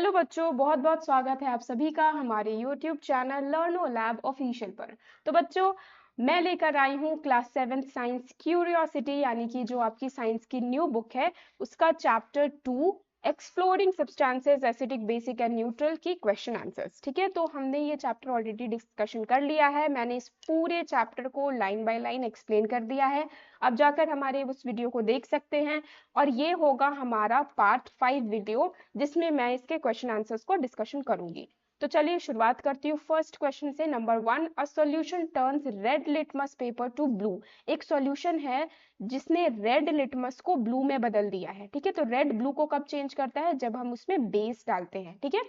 Hello बच्चों, बहुत बहुत स्वागत है आप सभी का हमारे YouTube चैनल लर्नो लैब ऑफिशियल पर। तो बच्चों, मैं लेकर आई हूँ क्लास 7 साइंस क्यूरियोसिटी यानी कि जो आपकी साइंस की न्यू बुक है उसका chapter 2 exploring substances acidic basic and neutral की क्वेश्चन आंसर्स। ठीक है, तो हमने ये चैप्टर ऑलरेडी डिस्कशन कर लिया है। मैंने इस पूरे चैप्टर को लाइन बाय लाइन एक्सप्लेन कर दिया है। अब जाकर हमारे उस वीडियो को देख सकते हैं और ये होगा हमारा पार्ट 5 वीडियो जिसमें मैं इसके क्वेश्चन आंसर्स को डिस्कशन करूंगी। तो चलिए शुरुआत करती हूँ फर्स्ट क्वेश्चन से। Number 1, a solution turns red litmus paper two blue. एक सॉल्यूशन है जिसने रेड लिटमस को ब्लू में बदल दिया है। ठीक है, तो रेड ब्लू को कब चेंज करता है? जब हम उसमें बेस डालते हैं। ठीक है,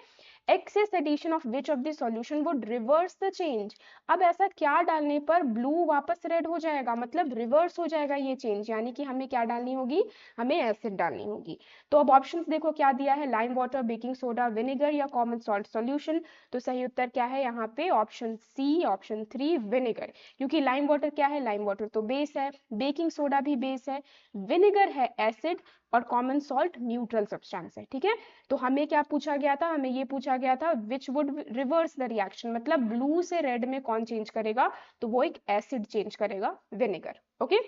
excess addition of which of the solution would reverse the change. अब ऐसा क्या डालने पर ब्लू वापस रेड हो जाएगा, मतलब रिवर्स हो जाएगा ये चेंज, यानी कि हमें क्या डालनी होगी? हमें एसिड डालनी होगी। तो अब ऑप्शंस देखो क्या दिया है, lime water, baking soda, vinegar या कॉमन सॉल्ट सॉल्यूशन। तो सही उत्तर क्या है यहाँ पे? Option C, option 3 vinegar. क्योंकि लाइम वाटर क्या है? लाइम वाटर तो बेस है, बेकिंग सोडा भी बेस है, विनेगर है एसिड और कॉमन सॉल्ट न्यूट्रल सब्सटेंस है। ठीक है, तो हमें क्या पूछा गया था? हमें ये पूछा गया था which would reverse the reaction, मतलब ब्लू से रेड में कौन चेंज करेगा? तो वो एक एसिड चेंज करेगा, विनेगर। ओके,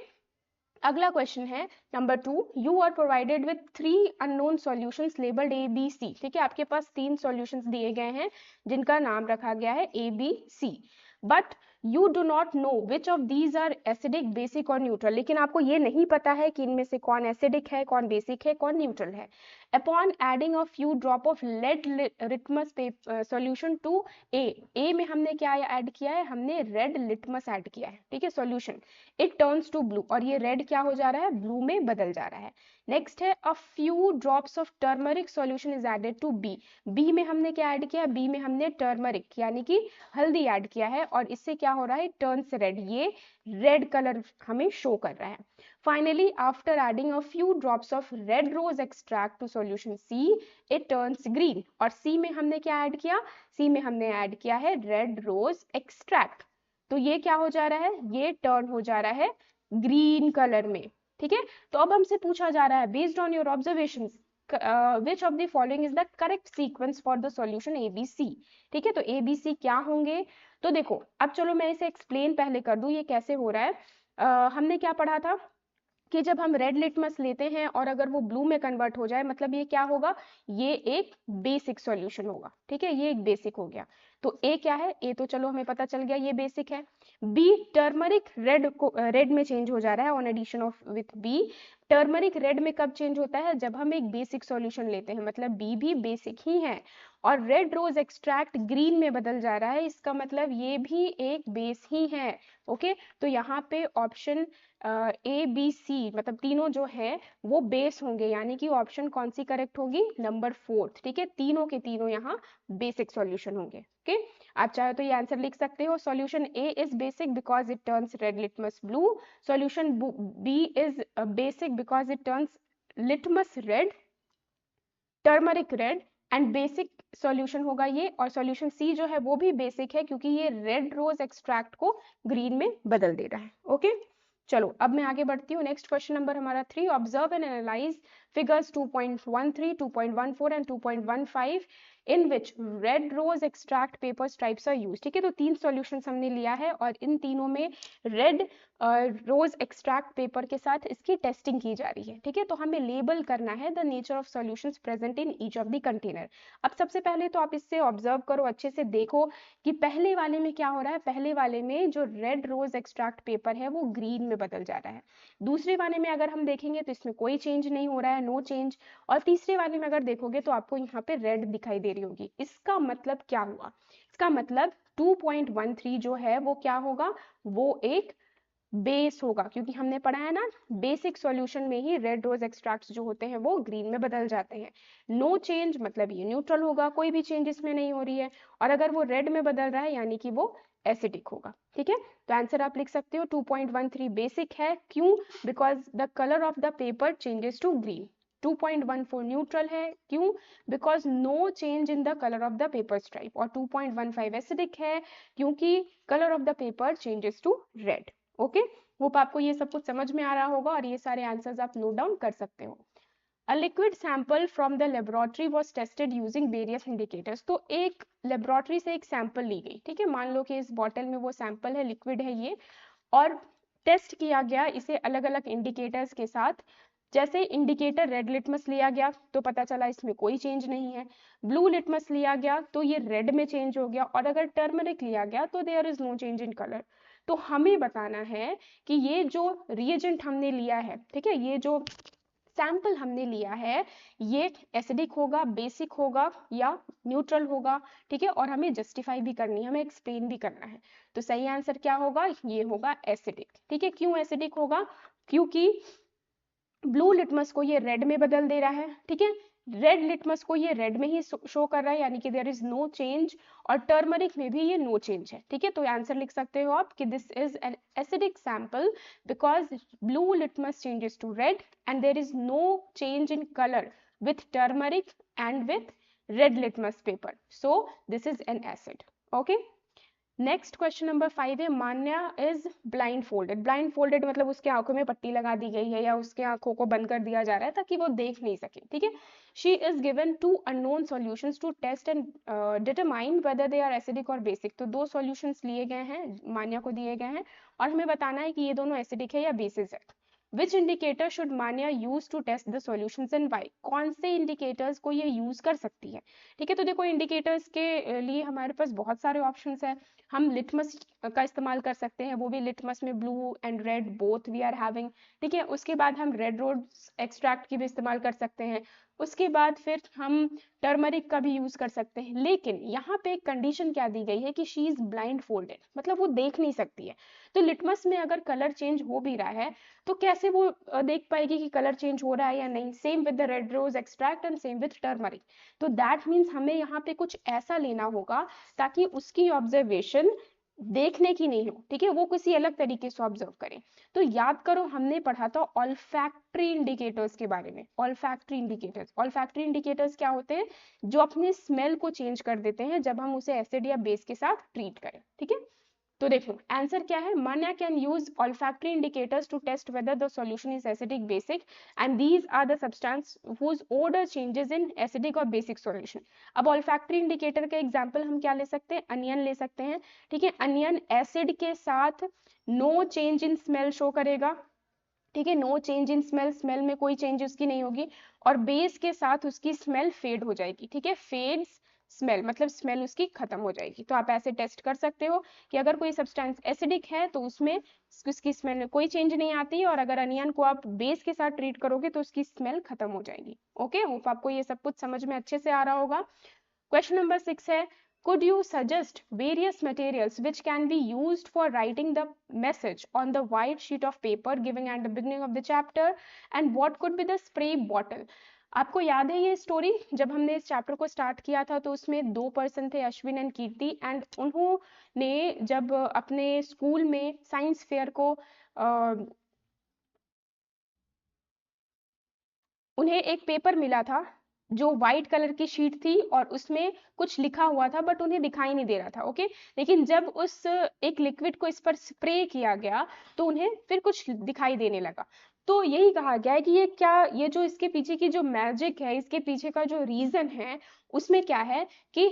अगला क्वेश्चन है number 2, you are provided with 3 unknown solutions labelled A B C. ठीक है, आपके पास 3 सॉल्यूशंस दिए गए हैं जिनका नाम रखा गया है A B C, but you do not know which of these are acidic, basic और न्यूट्रल। लेकिन आपको ये नहीं पता है कि इनमें से कौन एसिडिक है, कौन बेसिक है, कौन न्यूट्रल है। Upon adding a few drop of red litmus solution to A में हमने क्या ऐड किया है? हमने रेड लिटमस ऐड किया है। ठीक है, solution it turns to blue, और ये रेड क्या हो जा रहा है? ब्लू में बदल जा रहा है। नेक्स्ट है a few drops of turmeric solution is added to B. B में हमने क्या ऐड किया? बी में हमने टर्मरिक यानी कि हल्दी ऐड किया है और इससे क्या हो रहा है? टर्न्स रेड, ये रेड कलर हमें शो कर रहा है। Finally after adding a few drops of red rose extract to solution C, it turns green. और सी में हमने क्या ऐड किया? सी में हमने ऐड किया है रेड रोज एक्सट्रैक्ट। तो ये क्या हो जा रहा है? ये टर्न हो जा रहा है ग्रीन कलर में। ठीक है, तो अब हमसे पूछा जा रहा है based on your observations which of the following is the correct sequence for the solution ABC। ठीक है, तो ABC क्या होंगे? तो देखो, अब चलो मैं इसे एक्सप्लेन पहले कर दूं ये कैसे हो रहा है। हमने क्या पढ़ा था कि जब हम रेड लिटमस लेते हैं और अगर वो ब्लू में कन्वर्ट हो जाए, मतलब ये क्या होगा? ये एक बेसिक सॉल्यूशन होगा। ठीक है, ये एक बेसिक हो गया। तो ए क्या है? ए तो चलो हमें पता चल गया ये बेसिक है। बी, टर्मरिक रेड को रेड में चेंज हो जा रहा है on addition of with B. Turmeric red में कब चेंज होता है? जब हम एक बेसिक सॉल्यूशन लेते हैं, मतलब बी भी बेसिक ही है। और रेड रोज एक्सट्रैक्ट ग्रीन में बदल जा रहा है, इसका मतलब ये भी एक बेस ही है। ओके, तो यहाँ पे ऑप्शन ए बी सी मतलब तीनों जो है वो बेस होंगे, यानी कि ऑप्शन कौन सी करेक्ट होगी? नंबर 4। ठीक है, तीनों के तीनों यहाँ बेसिक सॉल्यूशन होंगे। ओके, आप चाहे तो ये आंसर लिख सकते हो, solution A is basic because it turns red litmus blue, solution B is basic because it turns litmus red, turmeric red and basic solution होगा ये। और सॉल्यूशन सी जो है वो भी बेसिक है क्योंकि ये रेड रोज एक्सट्रैक्ट को ग्रीन में बदल दे रहा है। ओके, चलो अब मैं आगे बढ़ती हूँ। नेक्स्ट क्वेश्चन नंबर हमारा 3, observe and analyse figures 2.13, 2.14 and 2.15 in which red rose extract paper stripes are use. ठीक है, तो 3 सॉल्यूशंस हमने लिया है और इन तीनों में रेड रोज एक्सट्रैक्ट पेपर के साथ इसकी टेस्टिंग की जा रही है। ठीक है, तो हमें लेबल करना है the nature of solutions present in each of the container. अब सबसे पहले तो आप इससे ऑब्जर्व करो, अच्छे से देखो कि पहले वाले में क्या हो रहा है। पहले वाले में जो रेड रोज एक्सट्रैक्ट पेपर है वो ग्रीन में बदल जा रहा है। दूसरे वाले में अगर हम देखेंगे तो इसमें कोई चेंज नहीं हो रहा है, नो चेंज। और तीसरे वाले में अगर देखोगे तो आपको यहाँ पे रेड दिखाई दे रही होगी। इसका मतलब क्या हुआ? इसका मतलब 2.13 जो है वो क्या होगा? वो एक बेस होगा, क्योंकि हमने पढ़ा है ना बेसिक सॉल्यूशन में ही रेड रोज एक्सट्रैक्ट्स जो होते हैं वो ग्रीन में बदल जाते हैं। नो चेंज मतलब ये न्यूट्रल होगा, कोई भी चेंज इसमें नहीं हो रही है। और अगर वो रेड में बदल रहा है यानी कि वो एसिडिक होगा। ठीक है, तो आंसर आप लिख सकते हो 2.13 बेसिक है। क्यों? Because the colour of the paper changes to green. 2.14 neutral है, क्यों? Because no change in the colour of the paper stripe. और 2.15 एसिडिक है क्योंकि colour of the paper changes to red. Okay, hope आपको ये सब कुछ समझ में आ रहा होगा और ये सारे आंसर्स आप नोट डाउन कर सकते हो। A liquid sample from the laboratory was tested using various indicators. तो एक लेबोरेटरी से एक सैंपल ली गई, ठीक है, मान लो कि इस बॉटल में वो सैंपल है, लिक्विड है ये, और टेस्ट किया गया इसे अलग अलग इंडिकेटर्स के साथ। जैसे इंडिकेटर रेड लिटमस लिया गया तो पता चला इसमें कोई चेंज नहीं है, ब्लू लिटमस लिया गया तो ये रेड में चेंज हो गया, और अगर टर्मरिक लिया गया तो there is no change in colour. तो हमें बताना है कि ये जो रिएजेंट हमने लिया है, ठीक है, ये जो सैंपल हमने लिया है ये एसिडिक होगा, बेसिक होगा या न्यूट्रल होगा, ठीक है, और हमें जस्टिफाई भी करनी है, हमें एक्सप्लेन भी करना है। तो सही आंसर क्या होगा, ये होगा एसिडिक, ठीक है। क्यों एसिडिक होगा, क्योंकि ब्लू लिटमस को ये रेड में बदल दे रहा है, ठीक है, रेड लिटमस को ये रेड में ही शो कर रहा है, यानी कि देयर इज नो चेंज, और टर्मरिक में भी ये नो चेंज है, ठीक है। तो आंसर लिख सकते हो आप कि this is an acidic sample because blue litmus changes to red and there is no change in colour with turmeric and with red litmus paper, so this is an acid. Okay, next question number 5 है, Manya is blindfolded. Blindfolded मतलब उसके आंखों में पट्टी लगा दी गई है या उसके आंखों को बंद कर दिया जा रहा है ताकि वो देख नहीं सके, ठीक है। She is given 2 unknown solutions to test and determine whether they are acidic और बेसिक। तो 2 सॉल्यूशंस लिए गए हैं, मान्या को दिए गए हैं, और हमें बताना है कि ये दोनों एसिडिक है या बेसिस है। Which indicator should Manya use to test the solutions and why. कौन से इंडिकेटर्स को ये यूज कर सकती है, ठीक है। तो देखो इंडिकेटर्स के लिए हमारे पास बहुत सारे ऑप्शंस है। हम लिटमस का इस्तेमाल कर सकते हैं, वो भी लिटमस में blue and red both we are having, ठीक है। उसके बाद हम रेड रोज एक्सट्रैक्ट की भी इस्तेमाल कर सकते हैं, उसके बाद फिर हम टर्मरिक का भी यूज कर सकते हैं। लेकिन यहाँ पे एक कंडीशन क्या दी गई है कि शी इज ब्लाइंड फोल्डेड, मतलब वो देख नहीं सकती है। तो लिटमस में अगर कलर चेंज हो भी रहा है तो कैसे वो देख पाएगी कि कलर चेंज हो रहा है या नहीं। Same with the red rose extract and same with turmeric. तो दैट मीन्स हमें यहाँ पे कुछ ऐसा लेना होगा ताकि उसकी ऑब्जर्वेशन देखने की नहीं हो, ठीक है, वो किसी अलग तरीके से ऑब्जर्व करें। तो याद करो हमने पढ़ा था ऑल्फैक्टरी इंडिकेटर्स के बारे में। ऑल्फैक्टरी इंडिकेटर्स क्या होते हैं, जो अपने स्मेल को चेंज कर देते हैं जब हम उसे एसिड या बेस के साथ ट्रीट करें, ठीक है। तो देखो आंसर क्या है, Manya can use olfactory indicators to test whether the solution is acidic, basic, and these are the substance whose odor changes in acidic or basic solution. अब olfactory indicator का एग्जांपल हम क्या ले सकते हैं, अनियन ले सकते हैं, ठीक है। अनियन एसिड के साथ no change in smell show करेगा, ठीक है, no change in smell, smell में कोई चेंज उसकी नहीं होगी, और बेस के साथ उसकी स्मेल फेड हो जाएगी, ठीक है, फेड्स स्मेल मतलब स्मेल उसकी खत्म हो जाएगी। तो आप ऐसे टेस्ट कर सकते हो कि अगर कोई सब्सटेंस एसिडिक है तो उसमें उसकी स्मेल में कोई चेंज नहीं आती, और अगर अनियन को आप बेस के साथ ट्रीट करोगे तो उसकी स्मेल खत्म हो जाएगी। ओके, होप आपको ये सब कुछ समझ में अच्छे से आ रहा होगा। क्वेश्चन नंबर 6 है, could you suggest various materials which can be used for writing the message on the white sheet of paper given at the beginning of the chapter, and what could be the spray bottle? आपको याद है ये story, जब हमने इस chapter को start किया था तो उसमें 2 पर्सन थे, अश्विन एंड कीर्ति, एंड उन्होंने जब अपने स्कूल में साइंस फेयर को उन्हें एक पेपर मिला था जो व्हाइट कलर की शीट थी और उसमें कुछ लिखा हुआ था बट उन्हें दिखाई नहीं दे रहा था, ओके। लेकिन जब उस एक लिक्विड को इस पर स्प्रे किया गया तो उन्हें फिर कुछ दिखाई देने लगा। तो यही कहा गया है कि ये क्या, ये जो इसके पीछे की जो मैजिक है, इसके पीछे का जो रीजन है उसमें क्या है कि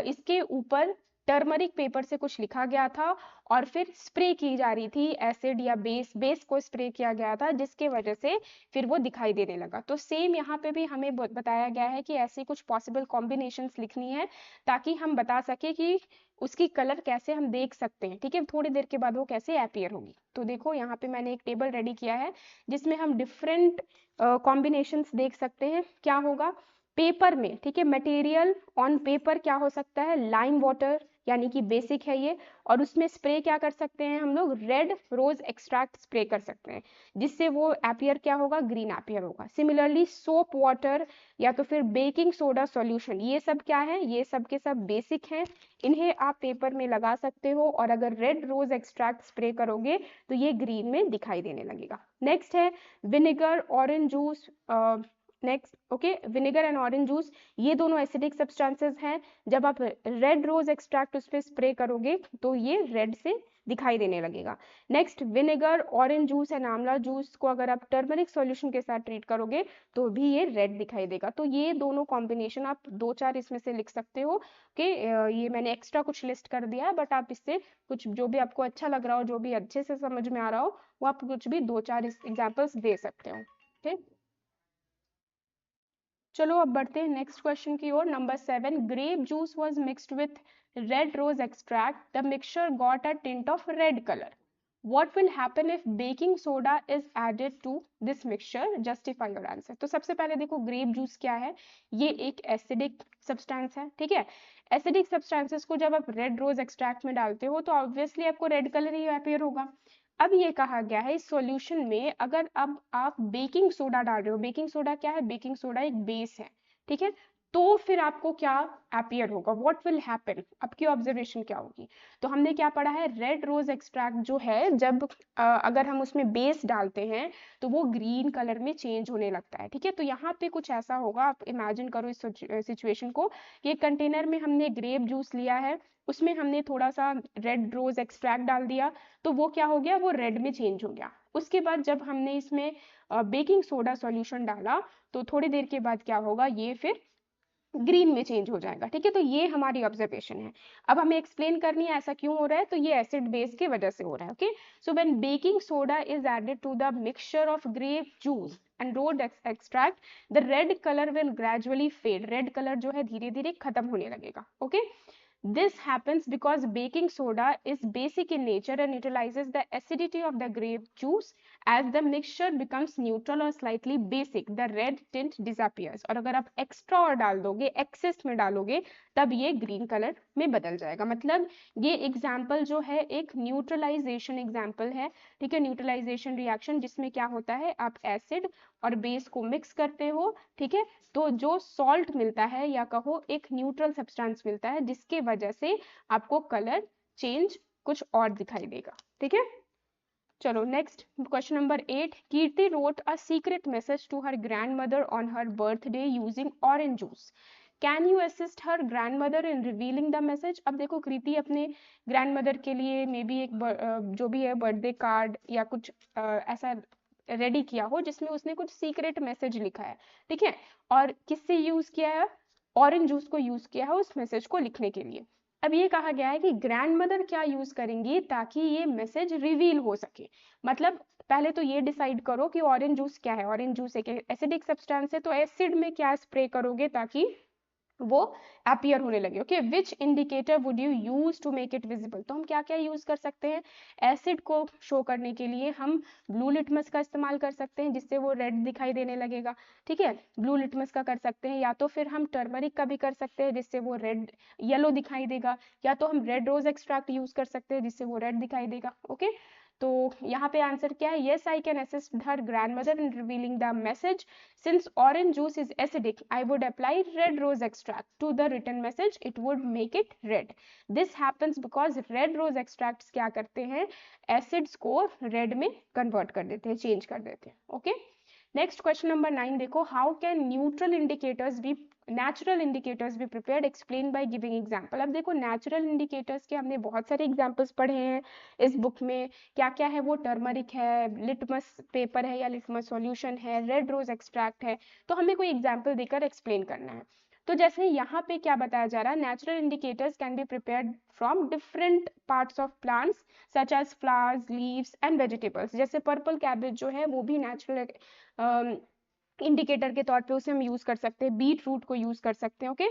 इसके ऊपर टर्मरिक पेपर से कुछ लिखा गया था और फिर स्प्रे की जा रही थी एसिड या बेस को स्प्रे किया गया था, जिसके वजह से फिर वो दिखाई देने लगा। तो सेम यहाँ पे भी हमें बताया गया है कि ऐसी कुछ पॉसिबल कॉम्बिनेशंस लिखनी है ताकि हम बता सके कि उसकी कलर कैसे हम देख सकते हैं, ठीक है, थोड़ी देर के बाद वो कैसे अपीयर होगी। तो देखो यहाँ पे मैंने एक टेबल रेडी किया है जिसमें हम डिफरेंट कॉम्बिनेशंस देख सकते हैं। क्या होगा पेपर में, ठीक है, मटेरियल ऑन पेपर क्या हो सकता है, लाइम वाटर यानी कि बेसिक है ये, और उसमें स्प्रे क्या कर सकते हैं हम लोग, रेड रोज एक्सट्रैक्ट स्प्रे कर सकते हैं, जिससे वो एपियर क्या होगा, ग्रीन एपियर होगा। सिमिलरली सोप वाटर या तो फिर बेकिंग सोडा सॉल्यूशन, ये सब क्या है, ये सब के सब बेसिक हैं, इन्हें आप पेपर में लगा सकते हो, और अगर रेड रोज एक्सट्रैक्ट स्प्रे करोगे तो ये ग्रीन में दिखाई देने लगेगा। नेक्स्ट है vinegar, orange juice, next okay, vinegar and orange juice, ये दोनों एसिडिक सब्सटेंसेस हैं। जब आप रेड रोज एक्सट्रैक्ट उस पर स्प्रे करोगे तो ये रेड से दिखाई देने लगेगा। Next, vinegar, orange juice and आंवला जूस को अगर आप टर्मरिक सॉल्यूशन के साथ ट्रीट करोगे तो भी ये रेड दिखाई देगा। तो ये दोनों कॉम्बिनेशन आप 2-4 इसमें से लिख सकते हो कि ये मैंने एक्स्ट्रा कुछ लिस्ट कर दिया है, बट आप इससे कुछ जो भी आपको अच्छा लग रहा हो, जो भी अच्छे से समझ में आ रहा हो, वो आप कुछ भी 2-4 एग्जाम्पल्स दे सकते हो। ठीक, चलो अब बढ़ते हैं नेक्स्ट क्वेश्चन की ओर। Number 7, grape juice was mixed with red rose extract, the mixture got a tint of red colour, what will happen if baking soda is added to this mixture, justify your answer। तो सबसे पहले देखो grape juice क्या है, ये एक acidic substance है, ठीक है। एसिडिक सब्सटेंसेस को जब आप रेड रोज एक्सट्रैक्ट में डालते हो तो ऑब्वियसली आपको रेड कलर ही अपीयर होगा। अब ये कहा गया है इस सॉल्यूशन में अगर अब आप बेकिंग सोडा डाल रहे हो, बेकिंग सोडा क्या है, बेकिंग सोडा एक बेस है, ठीक है, तो फिर आपको क्या अपीयर होगा, व्हाट विल हैपन, आपकी ऑब्जर्वेशन क्या होगी। तो हमने क्या पढ़ा है, रेड रोज एक्सट्रैक्ट जो है जब अगर हम उसमें बेस डालते हैं तो वो ग्रीन कलर में चेंज होने लगता है, ठीक है। तो यहाँ पे कुछ ऐसा होगा, आप इमेजिन करो इस सिचुएशन को, कि कंटेनर में हमने ग्रेप जूस लिया है, उसमें हमने थोड़ा सा रेड रोज एक्सट्रैक्ट डाल दिया, तो वो क्या हो गया, वो रेड में चेंज हो गया। उसके बाद जब हमने इसमें बेकिंग सोडा सॉल्यूशन डाला तो थोड़ी देर के बाद क्या होगा, ये फिर ग्रीन में चेंज हो जाएगा, ठीक है। तो ये हमारी ऑब्जर्वेशन है। अब हमें एक्सप्लेन करनी है ऐसा क्यों हो रहा है, तो ये एसिड बेस की वजह से हो रहा है, okay. So when baking soda is added to the mixture of grape juice and rose extract, the red colour will gradually fade, red colour जो है धीरे धीरे खत्म होने लगेगा, okay. This happens because baking soda is basic in nature and neutralizes the acidity of the grape juice. As the mixture becomes neutral or slightly basic, the red tint disappears. और अगर आप एक्स्ट्रा और डाल दोगे, access में डालोगे, तब ये ग्रीन कलर में बदल जाएगा। मतलब ये एग्जाम्पल जो है एक न्यूट्रलाइजेशन एग्जाम्पल है, ठीक है, न्यूट्रलाइजेशन रिएक्शन, जिसमें क्या होता है, आप एसिड और बेस को मिक्स करते हो, ठीक है, तो जो सॉल्ट मिलता है या कहो एक न्यूट्रल सब्सटेंस मिलता है, जिसके वजह से आपको कलर चेंज कुछ और दिखाई देगा, ठीक है। चलो next question number 8, Kirti wrote a secret message to her grandmother on her birthday using orange juice, can you assist her grandmother in revealing the message. अब देखो कृति अपने ग्रैंडमदर के लिए मे बी एक जो भी है बर्थडे कार्ड या कुछ ऐसा रेडी किया हो जिसमें उसने कुछ सीक्रेट मैसेज लिखा है, ठीक है, और किससे यूज किया है, ऑरेंज जूस को यूज किया है उस मैसेज को लिखने के लिए। अब ये कहा गया है कि ग्रैंडमदर क्या यूज करेंगी ताकि ये मैसेज रिवील हो सके। मतलब पहले तो ये डिसाइड करो कि ऑरेंज जूस क्या है, ऑरेंज जूस एक एसिडिक सब्सटेंस है, तो एसिड में क्या स्प्रे करोगे ताकि वो अपीयर होने लगे, okay. Which indicator would you use to make it visible, तो हम क्या क्या यूज कर सकते हैं, एसिड को शो करने के लिए हम ब्लू लिटमस का इस्तेमाल कर सकते हैं जिससे वो रेड दिखाई देने लगेगा, ठीक है, ब्लू लिटमस का कर सकते हैं, या तो फिर हम टर्मरिक का भी कर सकते हैं जिससे वो रेड येलो दिखाई देगा, या तो हम रेड रोज एक्सट्रैक्ट यूज कर सकते हैं जिससे वो रेड दिखाई देगा, ओके। तो यहाँ पे आंसर क्या है, yes I can assist her grandmother in revealing the message. Since orange juice is acidic, I would apply red rose extract to the written message. It would make it red. This happens because red rose extracts क्या करते हैं, acids को red में convert कर देते हैं, change कर देते हैं, okay? नेक्स्ट क्वेश्चन नंबर 9 देखो, how can neutral indicators be natural indicators भी prepared, explain by giving example. अब देखो नेचुरल इंडिकेटर्स के हमने बहुत सारे एग्जांपल्स पढ़े हैं इस बुक में, क्या क्या है वो, टर्मरिक है, लिटमस पेपर है या लिटमस सॉल्यूशन है, रेड रोज एक्सट्रैक्ट है, तो हमें कोई एग्जांपल देकर एक्सप्लेन करना है। तो जैसे यहाँ पे क्या बताया जा रहा है, natural indicators can be prepared from different parts of plants such as flowers, leaves and vegetables. जैसे पर्पल कैबेज जो है वो भी नेचुरल इंडिकेटर के तौर पे उसे हम यूज कर सकते हैं, बीट रूट को यूज कर सकते हैं, ओके।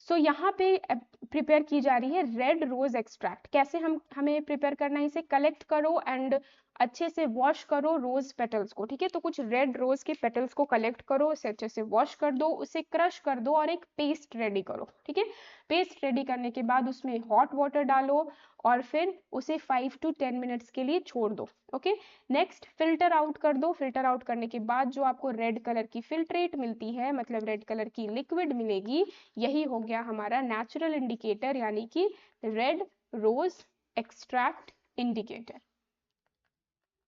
सो यहाँ पे प्रिपेयर की जा रही है रेड रोज एक्सट्रैक्ट। कैसे हमें प्रिपेयर करना है, इसे कलेक्ट करो एंड अच्छे से वॉश करो रोज पेटल्स को, ठीक है। तो कुछ रेड रोज के पेटल्स को कलेक्ट करो, उसे अच्छे से वॉश कर दो, उसे क्रश कर दो और एक पेस्ट रेडी करो, ठीक है। पेस्ट रेडी करने के बाद उसमें हॉट वाटर डालो और फिर उसे 5 to 10 मिनट्स के लिए छोड़ दो, ओके। नेक्स्ट फिल्टर आउट कर दो, फिल्टर आउट करने के बाद जो आपको रेड कलर की फिल्ट्रेट मिलती है, मतलब रेड कलर की लिक्विड मिलेगी, यही हो गया हमारा नेचुरल इंडिकेटर यानी कि red rose extract indicator,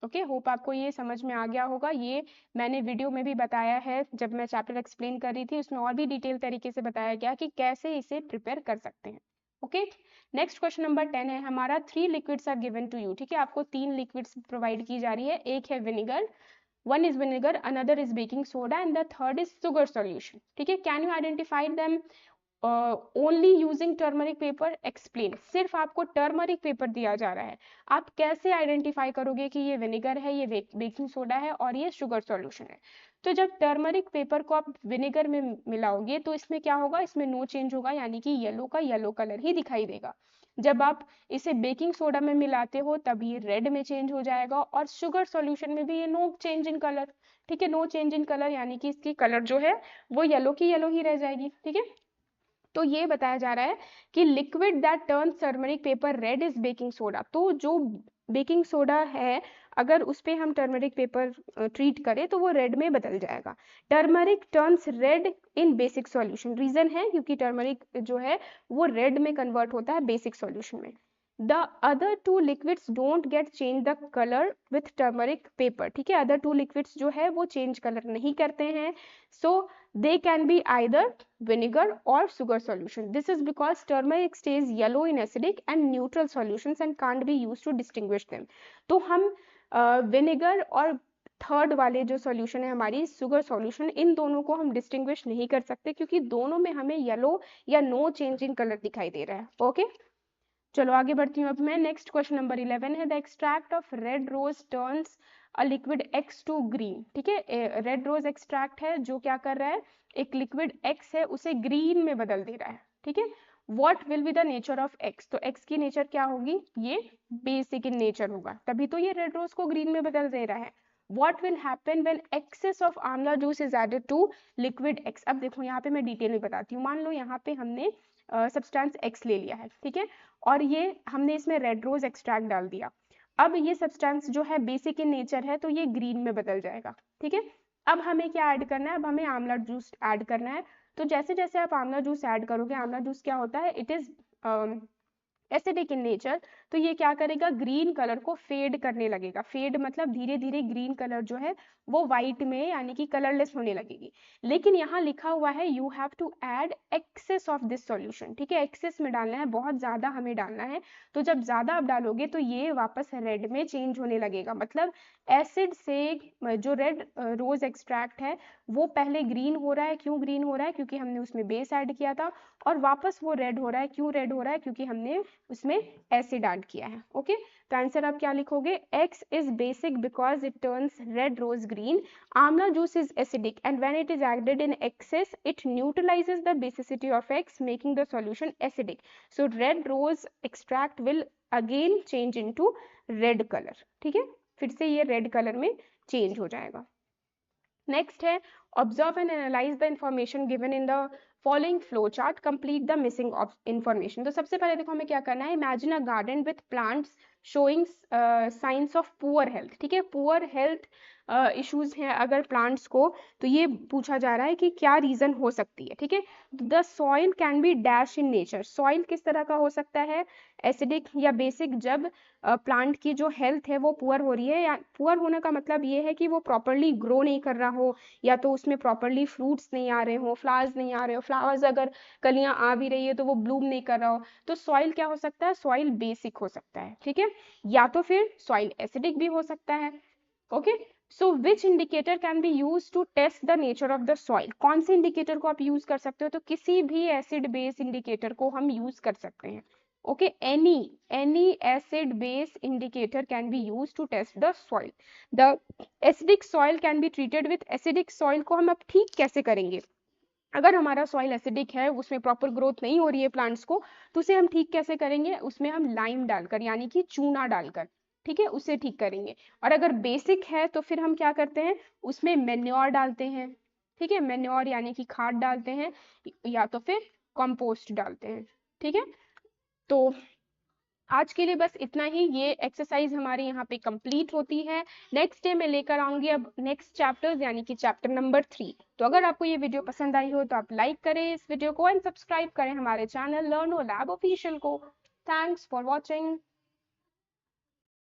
okay, hope आपको ये समझ में आ गया होगा। ये मैंने वीडियो में भी बताया है, जब मैं चैप्टर एक्सप्लेन कर रही थी उसमें और भी डिटेल तरीके से बताया गया कि कैसे इसे प्रिपेयर कर सकते हैं। ओके, नेक्स्ट क्वेश्चन नंबर 10 है हमारा, 3 liquids are given to you. ठीक है, आपको 3 लिक्विड्स प्रोवाइड की जा रही है। एक है vinegar, one is vinegar, another is baking soda and the third is sugar solution. ठीक है, can you identify them only using turmeric paper? Explain. सिर्फ आपको टर्मरिक पेपर दिया जा रहा है, आप कैसे आइडेंटिफाई करोगे कि ये विनेगर है, ये बेकिंग सोडा है और ये शुगर सॉल्यूशन है? तो जब टर्मरिक पेपर को आप विनेगर में मिलाओगे तो इसमें क्या होगा, इसमें नो चेंज होगा, यानी कि येलो का येलो कलर ही दिखाई देगा। जब आप इसे बेकिंग सोडा में मिलाते हो तब ये रेड में चेंज हो जाएगा, और शुगर सॉल्यूशन में भी ये नो चेंज इन कलर। ठीक है, नो चेंज इन कलर यानी कि इसकी कलर जो है वो येलो की येलो ही रह जाएगी। ठीक है, तो ये बताया जा रहा है कि liquid that turns turmeric paper red is baking soda. तो जो बेकिंग सोडा है, अगर उस पर हम टर्मरिक पेपर ट्रीट करें तो वो रेड में बदल जाएगा। टर्मरिक टर्न्स रेड इन बेसिक सॉल्यूशन, रीजन है क्योंकि टर्मरिक जो है वो रेड में कन्वर्ट होता है बेसिक सॉल्यूशन में। The other two liquids don't get change the colour with turmeric paper. ठीक है, अदर टू लिक्विड्स जो है वो चेंज कलर नहीं करते हैं। So they can be either vinegar or sugar solution. This is because turmeric stays yellow in acidic and neutral solutions and can't be used to distinguish them. तो हम vinegar और third वाले जो solution है हमारी शुगर सॉल्यूशन, इन दोनों को हम डिस्टिंग्विश नहीं कर सकते क्योंकि दोनों में हमें येलो या नो चेंज इन कलर दिखाई दे रहा है। ओके, चलो आगे बढ़ती हूँ अब मैं। नेक्स्ट क्वेश्चन नंबर 11 है, the extract of red rose turns a liquid X to green. ठीक है, रेड रोज एक्सट्रैक्ट है जो क्या कर रहा है, एक लिक्विड एक्स है उसे ग्रीन में बदल दे रहा है। ठीक है, what will be the nature of x? तो एक्स की नेचर क्या होगी, ये बेसिक इन नेचर होगा, तभी तो ये रेड रोज को ग्रीन में बदल दे रहा है। What will happen when excess of आंवला juice is added to liquid X? अब देखो यहाँ पे मैं डिटेल में बताती हूँ। मान लो यहाँ पे हमने सब्सटेंस X ले लिया है, ठीक है, और ये हमने इसमें रेड रोज एक्सट्रैक्ट डाल दिया। अब ये सब्सटेंस जो है बेसिक इन नेचर है तो ये ग्रीन में बदल जाएगा। ठीक है, अब हमें क्या ऐड करना है, अब हमें आंवला जूस ऐड करना है। तो जैसे जैसे आप आंवला जूस ऐड करोगे, आंवला जूस क्या होता है, it is acidic in nature, तो ये क्या करेगा, ग्रीन कलर को फेड करने लगेगा। फेड मतलब धीरे धीरे ग्रीन कलर जो है वो व्हाइट में यानी कि कलरलेस होने लगेगी। लेकिन यहाँ लिखा हुआ है you have to add excess of this solution. ठीक है, एक्सेस में डालना है, बहुत ज्यादा हमें डालना है। तो जब ज्यादा आप डालोगे तो ये वापस रेड में चेंज होने लगेगा। मतलब एसिड से जो रेड रोज एक्सट्रैक्ट है वो पहले ग्रीन हो रहा है। क्यों ग्रीन हो रहा है, क्योंकि हमने उसमें बेस ऐड किया था, और वापस वो रेड हो रहा है। क्यों रेड हो रहा है, क्योंकि हमने उसमें एसिड ऐड किया है। ओके, तो आंसर आप क्या लिखोगे, X is basic because it turns red rose green. Amla juice is acidic and when it is added in excess, it neutralizes the basicity of X, making the solution acidic. So red rose extract will again change into red color. ठीक है, फिर से ये red color में change हो जाएगा। Next है, observe and analyse the information given in the following flow chart, complete the missing information. तो सबसे पहले देखो हमें क्या करना है, imagine a garden with plants showing science of poor health. ठीक है, पुअर हेल्थ इश्यूज हैं अगर प्लांट्स को, तो ये पूछा जा रहा है कि क्या रीजन हो सकती है। ठीक है, the soil can be dash in nature. Soil किस तरह का हो सकता है, एसिडिक या बेसिक, जब प्लांट की जो हेल्थ है वो पुअर हो रही है, या पुअर होने का मतलब ये है कि वो प्रॉपरली ग्रो नहीं कर रहा हो, या तो उसमें प्रॉपरली फ्रूट्स नहीं आ रहे हो, फ्लावर्स नहीं आ रहे हो, फ्लावर्स अगर कलियां आ भी रही है तो वो ब्लूम नहीं कर रहा हो। तो सॉइल क्या हो सकता है, सॉइल बेसिक हो सकता है। ठीक है, या तो फिर सॉइल एसिडिक भी हो सकता है। Okay, so which indicator can be use to test the nature of the soil? कौन से इंडिकेटर को आप यूज कर सकते हो, तो किसी भी एसिड बेस इंडिकेटर को हम यूज कर सकते हैं। okay, any acid base indicator can be used to test the soil. The acidic soil can be treated with acidic soil को हम अब ठीक कैसे करेंगे, अगर हमारा सॉइल एसिडिक है, उसमें प्रॉपर ग्रोथ नहीं हो रही है प्लांट्स को, तो उसे हम ठीक कैसे करेंगे, उसमें हम लाइम डालकर यानी कि चूना डालकर, ठीक है, उसे ठीक करेंगे। और अगर बेसिक है तो फिर हम क्या करते हैं, उसमें मेन्योर डालते हैं। ठीक है, मेन्योर यानी कि खाद डालते हैं, या तो फिर कंपोस्ट डालते हैं। ठीक है, तो आज के लिए बस इतना ही, ये एक्सरसाइज हमारे यहाँ पे कंप्लीट होती है। नेक्स्ट डे मैं लेकर आऊंगी अब नेक्स्ट चैप्टर्स यानी कि चैप्टर नंबर 3। तो अगर आपको ये वीडियो पसंद आई हो तो आप लाइक करें इस वीडियो को एंड सब्सक्राइब करें हमारे चैनल लर्नो लैब ऑफिशियल को। Thanks for watching.